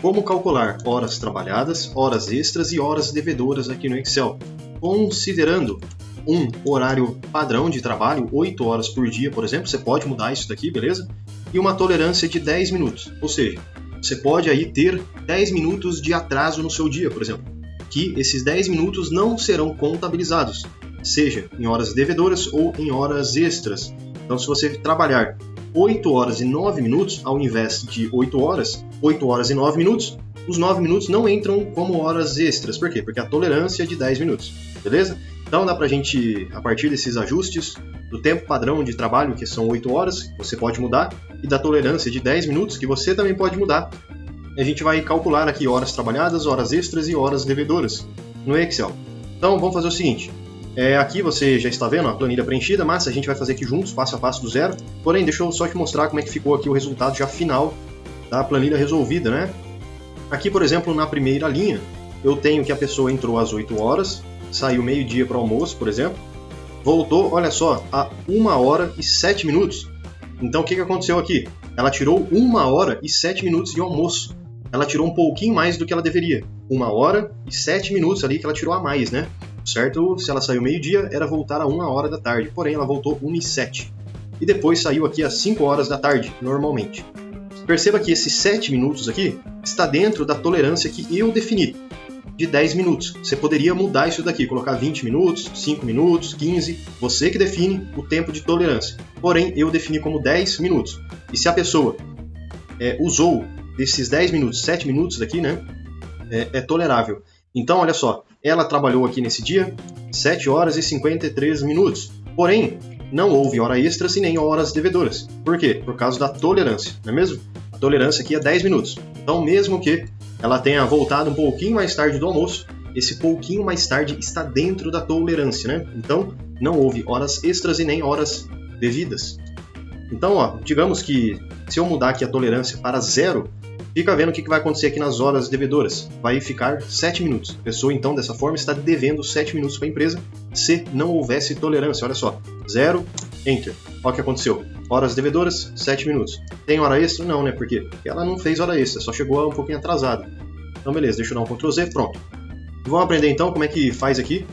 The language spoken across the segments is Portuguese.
como calcular horas trabalhadas, horas extras e horas devedoras aqui no Excel, considerando um horário padrão de trabalho, 8 horas por dia, por exemplo, você pode mudar isso daqui, beleza? E uma tolerância de 10 minutos, ou seja, você pode aí ter 10 minutos de atraso no seu dia, por exemplo, que esses 10 minutos não serão contabilizados, seja em horas devedoras ou em horas extras. Então, se você trabalhar 8 horas e 9 minutos, ao invés de 8 horas e 9 minutos, os 9 minutos não entram como horas extras. Por quê? Porque a tolerância é de 10 minutos, beleza? Então dá pra gente, a partir desses ajustes do tempo padrão de trabalho, que são 8 horas, você pode mudar, e da tolerância de 10 minutos, que você também pode mudar, a gente vai calcular aqui horas trabalhadas, horas extras e horas devedoras no Excel. Então vamos fazer o seguinte, aqui você já está vendo a planilha preenchida, mas a gente vai fazer aqui juntos, passo a passo do zero. Porém, deixa eu só te mostrar como é que ficou aqui o resultado já final da planilha resolvida, né? Aqui, por exemplo, na primeira linha, eu tenho que a pessoa entrou às 8 horas, saiu meio-dia para o almoço, por exemplo, voltou, olha só, a 1 hora e 7 minutos. Então, o que aconteceu aqui? Ela tirou 1 hora e 7 minutos de almoço. Ela tirou um pouquinho mais do que ela deveria. 1 hora e 7 minutos ali que ela tirou a mais, né? Certo? Se ela saiu meio-dia, era voltar a 1 hora da tarde. Porém, ela voltou 1h07. E depois saiu aqui às 5 horas da tarde, normalmente. Perceba que esses 7 minutos aqui está dentro da tolerância que eu defini, de 10 minutos. Você poderia mudar isso daqui, colocar 20 minutos, 5 minutos, 15, você que define o tempo de tolerância. Porém, eu defini como 10 minutos. E se a pessoa usou desses 10 minutos, 7 minutos daqui, né, é tolerável. Então, olha só, ela trabalhou aqui nesse dia 7 horas e 53 minutos. Porém, não houve hora extras e nem horas devedoras. Por quê? Por causa da tolerância, não é mesmo? A tolerância aqui é 10 minutos. Então, mesmo que ela tenha voltado um pouquinho mais tarde do almoço, esse pouquinho mais tarde está dentro da tolerância, né? Então, não houve horas extras e nem horas devidas. Então, ó, digamos que se eu mudar aqui a tolerância para 0, fica vendo o que vai acontecer aqui nas horas devedoras. Vai ficar 7 minutos. A pessoa, então, dessa forma, está devendo 7 minutos para a empresa se não houvesse tolerância. Olha só, 0, Enter. Olha o que aconteceu. Horas devedoras, 7 minutos. Tem hora extra? Não, né? Por quê? Porque ela não fez hora extra, só chegou um pouquinho atrasada. Então, beleza, deixa eu dar um Ctrl Z, pronto. Vamos aprender, então, como é que faz aqui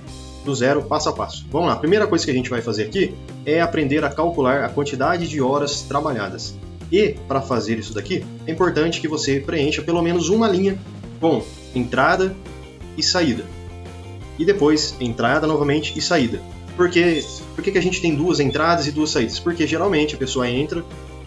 do zero, passo a passo. Vamos lá, a primeira coisa que a gente vai fazer aqui é aprender a calcular a quantidade de horas trabalhadas. E, para fazer isso daqui, é importante que você preencha pelo menos uma linha com entrada e saída. E depois, entrada novamente e saída. Por que a gente tem duas entradas e duas saídas? Porque geralmente a pessoa entra,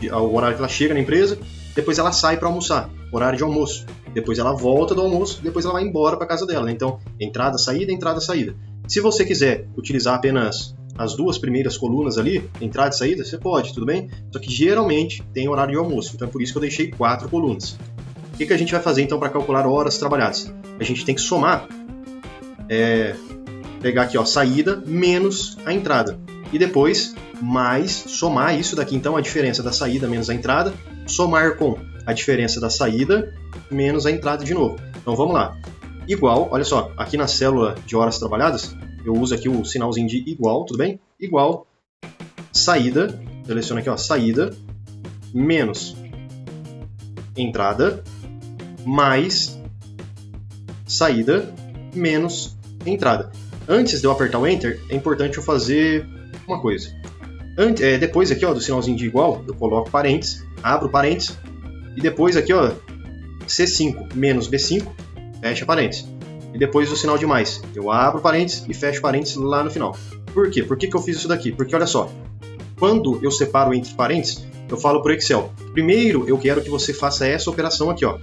ao horário que ela chega na empresa, depois ela sai para almoçar, horário de almoço. Depois ela volta do almoço, depois ela vai embora para casa dela. Então, entrada, saída. Se você quiser utilizar apenas as duas primeiras colunas ali, entrada e saída, você pode, tudo bem? Só que geralmente tem horário de almoço, então é por isso que eu deixei 4 colunas. O que a gente vai fazer então para calcular horas trabalhadas? A gente tem que somar, pegar aqui, ó, saída menos a entrada. E depois, mais somar isso daqui, então, a diferença da saída menos a entrada, somar com a diferença da saída menos a entrada de novo. Então vamos lá. Igual, olha só, aqui na célula de horas trabalhadas, eu uso aqui o sinalzinho de igual, tudo bem? Igual, saída, seleciono aqui, ó, saída, menos entrada, mais saída, menos entrada. Antes de eu apertar o Enter, é importante eu fazer uma coisa. Depois aqui, ó, do sinalzinho de igual, eu coloco parênteses, abro parênteses, e depois aqui, ó, C5 menos B5, fecha parênteses. E depois do sinal de mais, eu abro parênteses e fecho parênteses lá no final. Por quê? Por que eu fiz isso daqui? Porque olha só, quando eu separo entre parênteses, eu falo para o Excel. Primeiro, eu quero que você faça essa operação aqui, ó,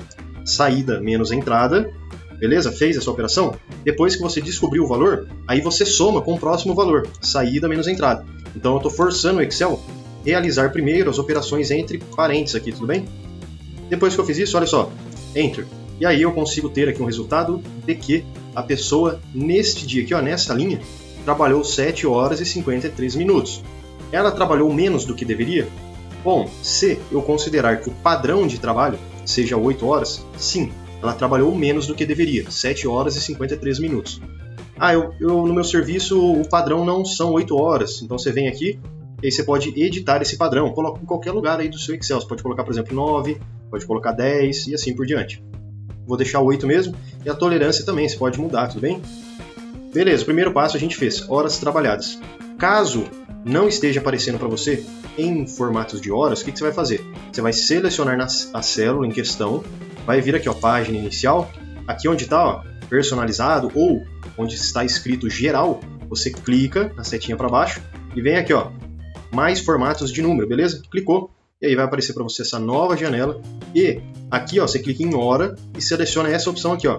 saída menos entrada, beleza? Fez essa operação? Depois que você descobriu o valor, aí você soma com o próximo valor, saída menos entrada. Então eu estou forçando o Excel a realizar primeiro as operações entre parênteses aqui, tudo bem? Depois que eu fiz isso, olha só, Enter. E aí eu consigo ter aqui um resultado de que a pessoa, neste dia aqui, ó, nessa linha, trabalhou 7 horas e 53 minutos. Ela trabalhou menos do que deveria? Bom, se eu considerar que o padrão de trabalho seja 8 horas, sim, ela trabalhou menos do que deveria, 7 horas e 53 minutos. No meu serviço o padrão não são 8 horas, então você vem aqui e aí você pode editar esse padrão, coloca em qualquer lugar aí do seu Excel, você pode colocar, por exemplo, 9, pode colocar 10 e assim por diante. vou deixar 8 mesmo, e a tolerância também, você pode mudar, tudo bem? Beleza, o primeiro passo a gente fez, horas trabalhadas. Caso não esteja aparecendo para você em formatos de horas, o que você vai fazer? Você vai selecionar a célula em questão, vai vir aqui, ó, página inicial, aqui onde está, ó, personalizado ou onde está escrito geral, você clica na setinha para baixo e vem aqui, ó, mais formatos de número, beleza? Clicou e aí vai aparecer para você essa nova janela e aqui, ó, você clica em hora e seleciona essa opção aqui, ó,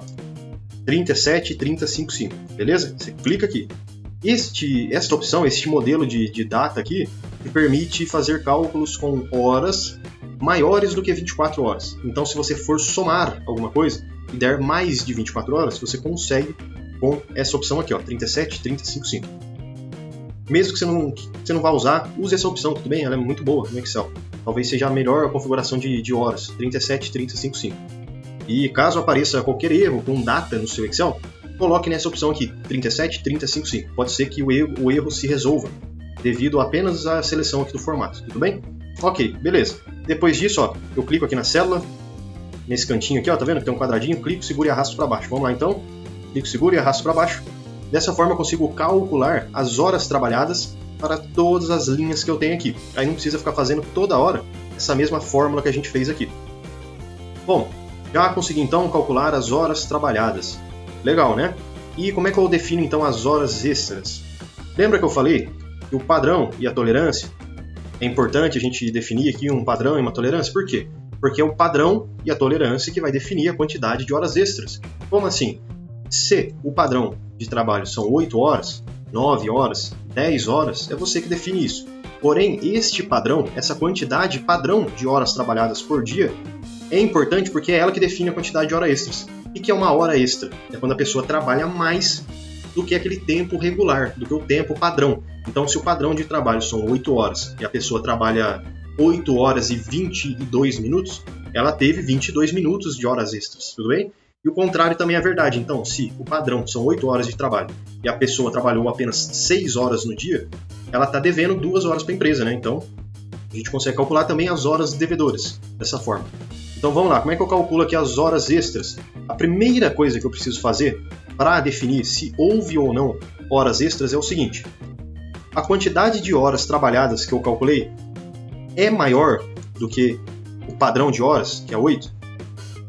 373055, beleza? Você clica aqui. Esta opção, este modelo de data aqui, te permite fazer cálculos com horas maiores do que 24 horas. Então, se você for somar alguma coisa e der mais de 24 horas, você consegue com essa opção aqui, ó, 373055. Mesmo que você não vá usar, use essa opção, tudo bem? Ela é muito boa no Excel. Talvez seja a melhor configuração de horas, 373055. E caso apareça qualquer erro com data no seu Excel, coloque nessa opção aqui, 373055. Pode ser que o erro se resolva devido apenas à seleção aqui do formato, tudo bem? Ok, beleza. Depois disso, ó, eu clico aqui na célula, nesse cantinho aqui, ó, tá vendo que tem um quadradinho, clico, seguro e arrasto para baixo. Vamos lá então, clico, seguro e arrasto para baixo. Dessa forma eu consigo calcular as horas trabalhadas para todas as linhas que eu tenho aqui. Aí não precisa ficar fazendo toda hora essa mesma fórmula que a gente fez aqui. Bom, já consegui então calcular as horas trabalhadas. Legal, né? E como é que eu defino então as horas extras? Lembra que eu falei que o padrão e a tolerância é importante a gente definir aqui um padrão e uma tolerância? Por quê? Porque é o padrão e a tolerância que vai definir a quantidade de horas extras. Como assim? Se o padrão de trabalho são 8 horas, 9 horas, 10 horas, é você que define isso. Porém, este padrão, essa quantidade padrão de horas trabalhadas por dia, é importante porque é ela que define a quantidade de horas extras. O que é uma hora extra? É quando a pessoa trabalha mais do que aquele tempo regular, do que o tempo padrão. Então, se o padrão de trabalho são 8 horas e a pessoa trabalha 8 horas e 22 minutos, ela teve 22 minutos de horas extras, tudo bem? E o contrário também é verdade. Então, se o padrão são 8 horas de trabalho e a pessoa trabalhou apenas 6 horas no dia, ela está devendo 2 horas para a empresa, né? Então, a gente consegue calcular também as horas devedoras dessa forma. Então vamos lá, como é que eu calculo aqui as horas extras? A primeira coisa que eu preciso fazer para definir se houve ou não horas extras é o seguinte: a quantidade de horas trabalhadas que eu calculei é maior do que o padrão de horas, que é 8?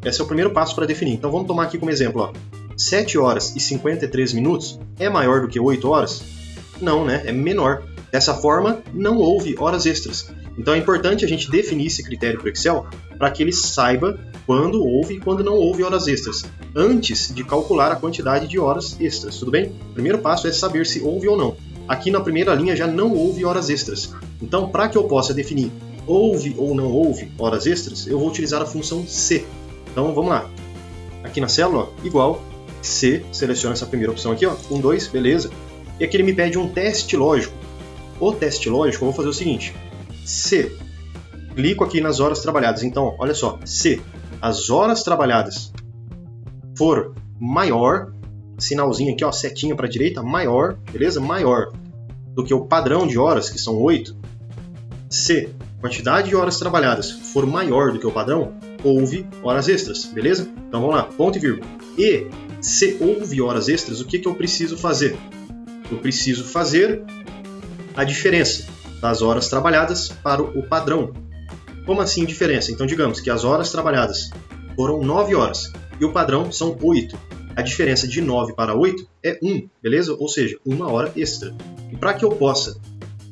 Esse é o primeiro passo para definir. Então vamos tomar aqui como exemplo, ó, 7 horas e 53 minutos é maior do que 8 horas? Não, né? É menor. Dessa forma, não houve horas extras. Então é importante a gente definir esse critério para o Excel para que ele saiba quando houve e quando não houve horas extras, antes de calcular a quantidade de horas extras, tudo bem? O primeiro passo é saber se houve ou não. Aqui na primeira linha já não houve horas extras. Então, para que eu possa definir houve ou não houve horas extras, eu vou utilizar a função se. Então vamos lá. Aqui na célula, ó, igual, se, seleciona essa primeira opção aqui, ó, 1, 2, beleza. E aqui ele me pede um teste lógico. O teste lógico, eu vou fazer o seguinte: se clico aqui nas horas trabalhadas, então, olha só, se as horas trabalhadas for maior, sinalzinho aqui, ó, setinha para a direita, maior, beleza? Maior do que o padrão de horas, que são 8, se a quantidade de horas trabalhadas for maior do que o padrão, houve horas extras, beleza? Então vamos lá, ponto e vírgula. E se houve horas extras, o que eu preciso fazer? Eu preciso fazer a diferença das horas trabalhadas para o padrão. Como assim diferença? Então digamos que as horas trabalhadas foram 9 horas e o padrão são 8. A diferença de 9 para 8 é 1, beleza? Ou seja, 1 hora extra. E para que eu possa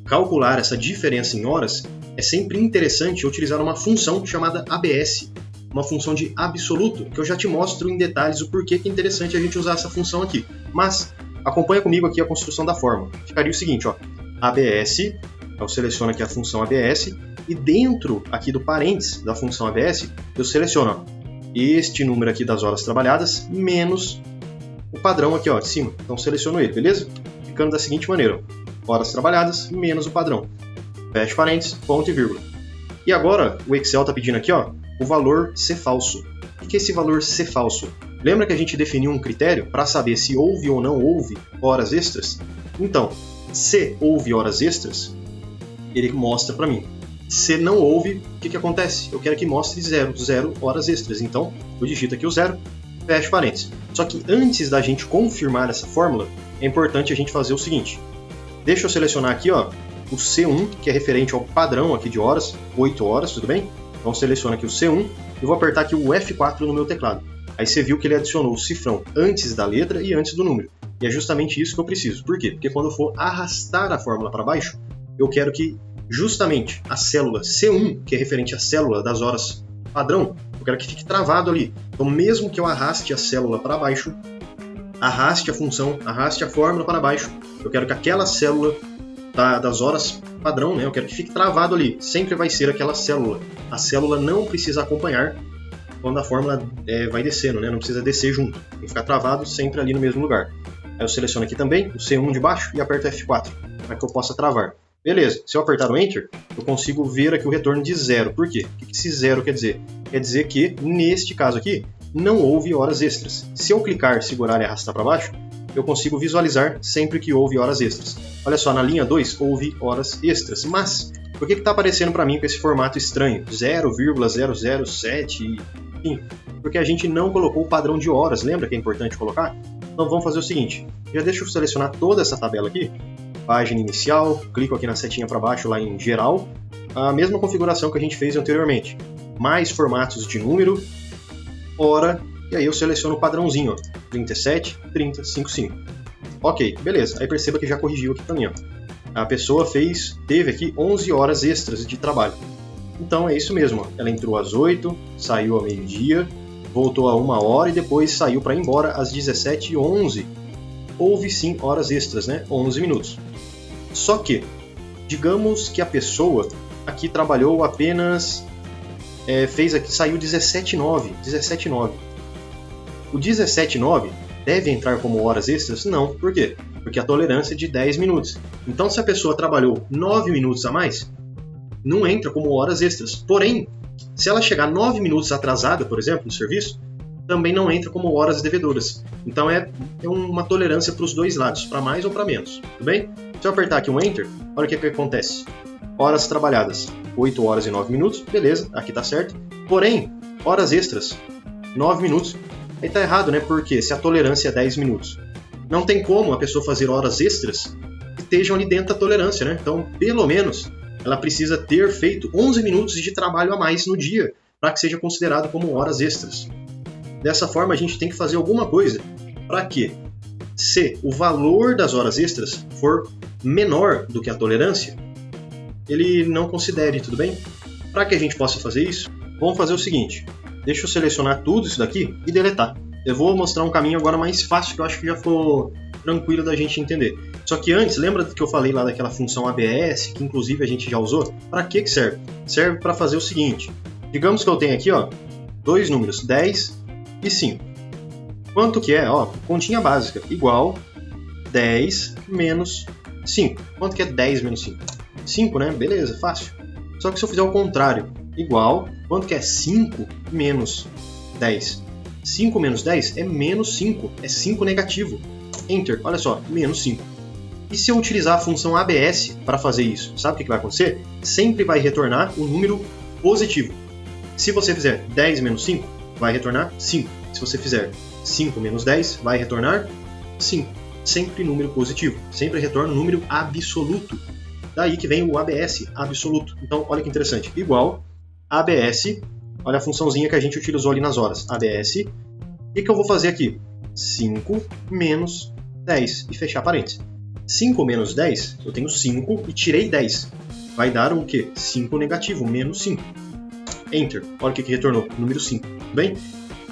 calcular essa diferença em horas, é sempre interessante utilizar uma função chamada ABS, uma função de absoluto, que eu já te mostro em detalhes o porquê que é interessante a gente usar essa função aqui. Mas acompanha comigo aqui a construção da fórmula. Ficaria o seguinte, ó, ABS, eu seleciono aqui a função ABS, e dentro aqui do parênteses da função ABS, eu seleciono, ó, este número aqui das horas trabalhadas menos o padrão aqui, ó, de cima. Então seleciono ele, beleza? Ficando da seguinte maneira, ó, horas trabalhadas menos o padrão. Fecha parênteses, ponto e vírgula. E agora o Excel está pedindo aqui, ó, o valor ser falso. O que é esse valor ser falso? Lembra que a gente definiu um critério para saber se houve ou não houve horas extras? Então, se houve horas extras, ele mostra para mim. Se não houve, o que acontece? Eu quero que mostre 0 horas extras. Então, eu digito aqui o 0 fecho parênteses. Só que antes da gente confirmar essa fórmula, é importante a gente fazer o seguinte. Deixa eu selecionar aqui, ó, o C1, que é referente ao padrão aqui de horas, 8 horas, tudo bem? Então seleciona aqui o C1 e vou apertar aqui o F4 no meu teclado. Aí você viu que ele adicionou o cifrão antes da letra e antes do número. E é justamente isso que eu preciso. Por quê? Porque quando eu for arrastar a fórmula para baixo, eu quero que justamente a célula C1, que é referente à célula das horas padrão, eu quero que fique travado ali. Então mesmo que eu arraste a célula para baixo, arraste a função, arraste a fórmula para baixo, eu quero que aquela célula das horas padrão, né, eu quero que fique travado ali. Sempre vai ser aquela célula. A célula não precisa acompanhar quando a fórmula vai descendo, né? Não precisa descer junto. Tem que ficar travado sempre ali no mesmo lugar. Aí eu seleciono aqui também o C1 de baixo e aperto F4 para que eu possa travar. Beleza, se eu apertar o Enter, eu consigo ver aqui o retorno de 0. Por quê? O que esse 0 quer dizer? Quer dizer que, neste caso aqui, não houve horas extras. Se eu clicar, segurar e arrastar para baixo, eu consigo visualizar sempre que houve horas extras. Olha só, na linha 2 houve horas extras, mas por que está aparecendo para mim com esse formato estranho? 0,007, enfim, porque a gente não colocou o padrão de horas, lembra que é importante colocar? Então vamos fazer o seguinte, já deixa eu selecionar toda essa tabela aqui, página inicial, clico aqui na setinha para baixo lá em geral, a mesma configuração que a gente fez anteriormente, mais formatos de número, hora, e aí eu seleciono o padrãozinho, ó, 37, 30, 55. Ok, beleza, aí perceba que já corrigiu aqui também, ó. A pessoa teve aqui 11 horas extras de trabalho. Então é isso mesmo, ó. Ela entrou às 8, saiu ao meio-dia, voltou a 1 hora e depois saiu para ir embora às 17h11. Houve sim horas extras, né? 11 minutos. Só que, digamos que a pessoa aqui trabalhou apenas, saiu 17h09. O 17h09 deve entrar como horas extras? Não. Por quê? Porque a tolerância é de 10 minutos. Então, se a pessoa trabalhou 9 minutos a mais, não entra como horas extras. Porém, se ela chegar 9 minutos atrasada, por exemplo, no serviço, também não entra como horas devedoras. Então, é uma tolerância para os dois lados, para mais ou para menos. Tudo bem? Se eu apertar aqui um Enter, olha o que acontece. Horas trabalhadas, 8 horas e 9 minutos. Beleza, aqui está certo. Porém, horas extras, 9 minutos. Aí está errado, né? Porque se a tolerância é 10 minutos, não tem como a pessoa fazer horas extras que estejam ali dentro da tolerância, né? Então, pelo menos, ela precisa ter feito 11 minutos de trabalho a mais no dia para que seja considerado como horas extras. Dessa forma, a gente tem que fazer alguma coisa para que, se o valor das horas extras for menor do que a tolerância, ele não considere, tudo bem? Para que a gente possa fazer isso, vamos fazer o seguinte. Deixa eu selecionar tudo isso daqui e deletar. Eu vou mostrar um caminho agora mais fácil, que eu acho que já ficou tranquilo da gente entender. Só que antes, lembra que eu falei lá daquela função ABS, que inclusive a gente já usou? Para que serve? Serve para fazer o seguinte. Digamos que eu tenho aqui, ó, dois números, 10 e 5. Quanto que é? Ó, continha básica, igual 10 menos 5. Quanto que é 10 menos 5? 5, né? Beleza, fácil. Só que se eu fizer o contrário, igual, quanto que é 5 menos 10? 5 menos 10 é menos 5, é 5 negativo. Enter, olha só, menos 5. E se eu utilizar a função ABS para fazer isso, sabe o que vai acontecer? Sempre vai retornar um número positivo. Se você fizer 10 menos 5, vai retornar 5. Se você fizer 5 menos 10, vai retornar 5. Sempre número positivo, sempre retorna um número absoluto. Daí que vem o ABS, absoluto. Então, olha que interessante, igual ABS, olha a funçãozinha que a gente utilizou ali nas horas, ABS, o que eu vou fazer aqui? 5 menos 10 e fechar parênteses. 5 menos 10, eu tenho 5 e tirei 10. Vai dar o quê? 5 negativo, menos 5. Enter, olha o que retornou, número 5, tudo bem?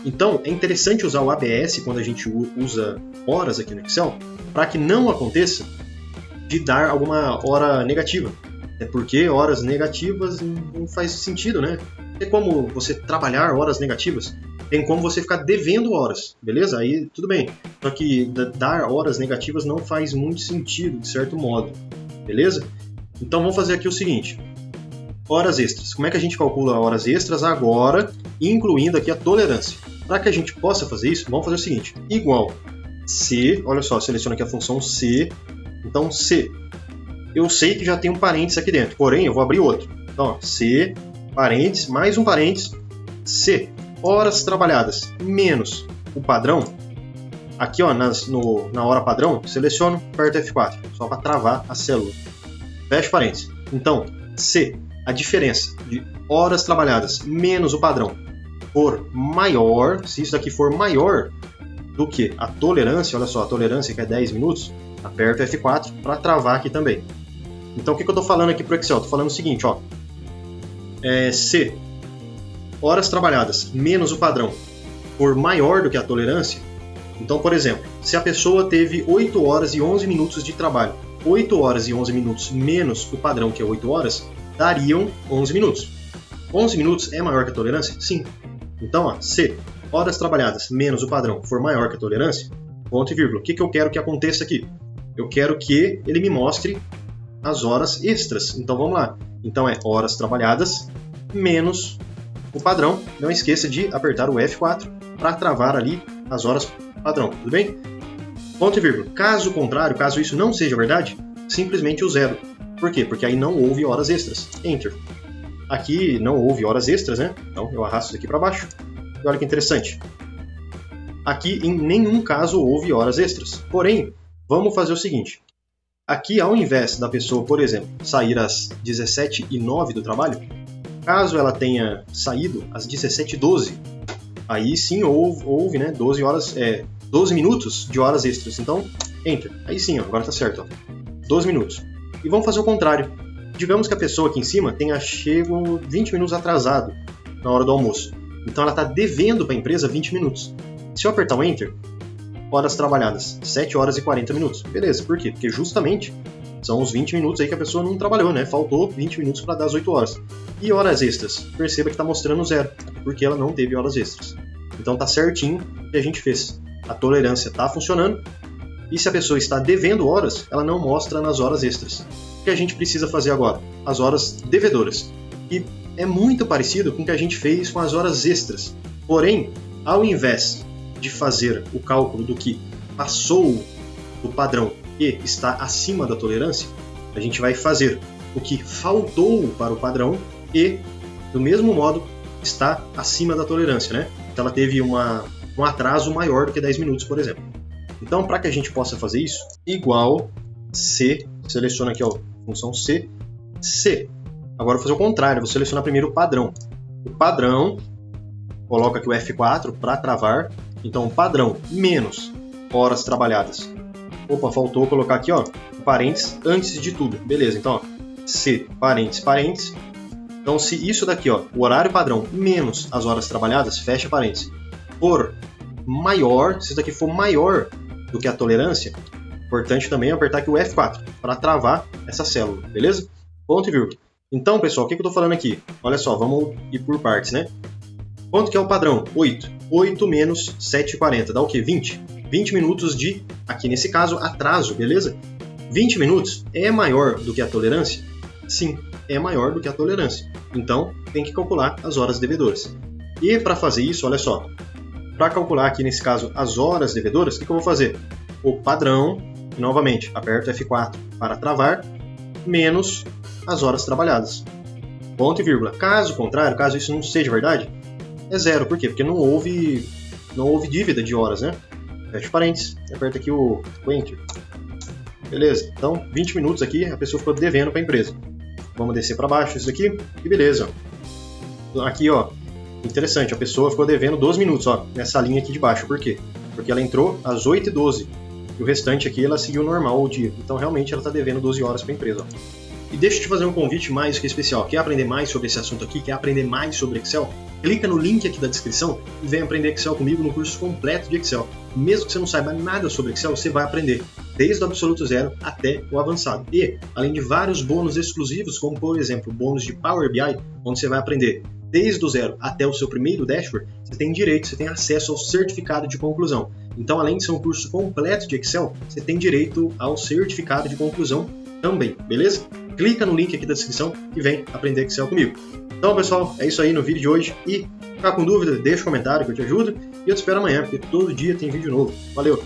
Então, é interessante usar o ABS quando a gente usa horas aqui no Excel, para que não aconteça de dar alguma hora negativa. É porque horas negativas não faz sentido, né? Tem como você trabalhar horas negativas, tem como você ficar devendo horas, beleza? Aí tudo bem. Só que dar horas negativas não faz muito sentido, de certo modo, beleza? Então vamos fazer aqui o seguinte. Horas extras. Como é que a gente calcula horas extras agora, incluindo aqui a tolerância? Para que a gente possa fazer isso, vamos fazer o seguinte. Igual C, olha só, seleciono aqui a função C. Então, C. Eu sei que já tem um parênteses aqui dentro, porém eu vou abrir outro. Então, ó, C, parênteses, mais um parênteses, C. Horas trabalhadas, menos o padrão, aqui ó, na hora padrão, seleciono, aperto F4, só para travar a célula. Fecho parênteses. Então, se a diferença de horas trabalhadas menos o padrão for maior, se isso daqui for maior do que a tolerância, olha só, a tolerância que é 10 minutos, aperto F4 para travar aqui também. Então, o que eu estou falando aqui para o Excel? Estou falando o seguinte, ó, se horas trabalhadas menos o padrão for maior do que a tolerância, então, por exemplo, se a pessoa teve 8 horas e 11 minutos de trabalho, 8 horas e 11 minutos menos o padrão, que é 8 horas, dariam 11 minutos. 11 minutos é maior que a tolerância? Sim. Então, ó, se horas trabalhadas menos o padrão for maior que a tolerância, ponto e vírgula. O que eu quero que aconteça aqui? Eu quero que ele me mostre as horas extras. Então, vamos lá. Então, é horas trabalhadas menos o padrão. Não esqueça de apertar o F4 para travar ali as horas padrão, tudo bem? Ponto e vírgula. Caso contrário, caso isso não seja verdade, simplesmente o zero. Por quê? Porque aí não houve horas extras. Enter. Aqui não houve horas extras, né? Então eu arrasto isso aqui para baixo. E olha que interessante. Aqui em nenhum caso houve horas extras. Porém, vamos fazer o seguinte. Aqui, ao invés da pessoa, por exemplo, sair às 17h09 do trabalho, caso ela tenha saído às 17h12, aí sim houve, né, 12 minutos de horas extras. Então, enter. Aí sim, ó, agora tá certo. Ó, 12 minutos. E vamos fazer o contrário. Digamos que a pessoa aqui em cima tenha chego 20 minutos atrasado na hora do almoço. Então ela está devendo para a empresa 20 minutos. Se eu apertar o Enter, horas trabalhadas, 7 horas e 40 minutos. Beleza, por quê? Porque justamente são os 20 minutos aí que a pessoa não trabalhou, né? Faltou 20 minutos para dar as 8 horas. E horas extras? Perceba que está mostrando zero, porque ela não teve horas extras. Então tá certinho o que a gente fez. A tolerância está funcionando. E se a pessoa está devendo horas, ela não mostra nas horas extras. O que a gente precisa fazer agora? As horas devedoras. E é muito parecido com o que a gente fez com as horas extras. Porém, ao invés de fazer o cálculo do que passou do padrão e está acima da tolerância, a gente vai fazer o que faltou para o padrão e, do mesmo modo, está acima da tolerância, né? Então ela teve um atraso maior do que 10 minutos, por exemplo. Então, para que a gente possa fazer isso, igual C, seleciona aqui, ó, função C, C. Agora eu vou fazer o contrário, vou selecionar primeiro o padrão. O padrão, coloca aqui o F4 para travar. Então, padrão menos horas trabalhadas. Opa, faltou colocar aqui, ó, parênteses antes de tudo. Beleza, então, ó, C, parênteses, parênteses. Então, se isso daqui, ó, o horário padrão menos as horas trabalhadas, fecha parênteses, for maior, se isso daqui for maior do que a tolerância, importante também apertar aqui o F4 para travar essa célula, beleza? Ponto e vírgula. Então, pessoal, o que eu estou falando aqui? Olha só, vamos ir por partes, né? Quanto que é o padrão? 8. 8 menos 7,40 dá o quê? 20. 20 minutos de, aqui nesse caso, atraso, beleza? 20 minutos é maior do que a tolerância? Sim, é maior do que a tolerância. Então, tem que calcular as horas devedoras. E para fazer isso, olha só, para calcular aqui nesse caso as horas devedoras, o que eu vou fazer? O padrão, e novamente, aperto F4 para travar, menos as horas trabalhadas. Ponto e vírgula. Caso contrário, caso isso não seja verdade, é zero. Por quê? Porque não houve dívida de horas, né? Fecha parênteses, aperta aqui o Enter. Beleza, então 20 minutos aqui a pessoa ficou devendo para a empresa. Vamos descer para baixo isso aqui e beleza. Aqui, ó, interessante, a pessoa ficou devendo 12 minutos, ó, nessa linha aqui de baixo. Por quê? Porque ela entrou às 8h12 e o restante aqui ela seguiu normal o dia. Então realmente ela está devendo 12 horas para a empresa, ó. E deixa eu te fazer um convite mais que especial. Quer aprender mais sobre esse assunto aqui? Quer aprender mais sobre Excel? Clica no link aqui da descrição e vem aprender Excel comigo no curso completo de Excel. Mesmo que você não saiba nada sobre Excel, você vai aprender desde o absoluto zero até o avançado. E, além de vários bônus exclusivos, como por exemplo, o bônus de Power BI, onde você vai aprender desde o zero até o seu primeiro dashboard, você tem acesso ao certificado de conclusão. Então, além de ser um curso completo de Excel, você tem direito ao certificado de conclusão também, beleza? Clica no link aqui da descrição e vem aprender Excel comigo. Então, pessoal, é isso aí no vídeo de hoje. E ficar com dúvida, deixa um comentário que eu te ajudo. E eu te espero amanhã, porque todo dia tem vídeo novo. Valeu!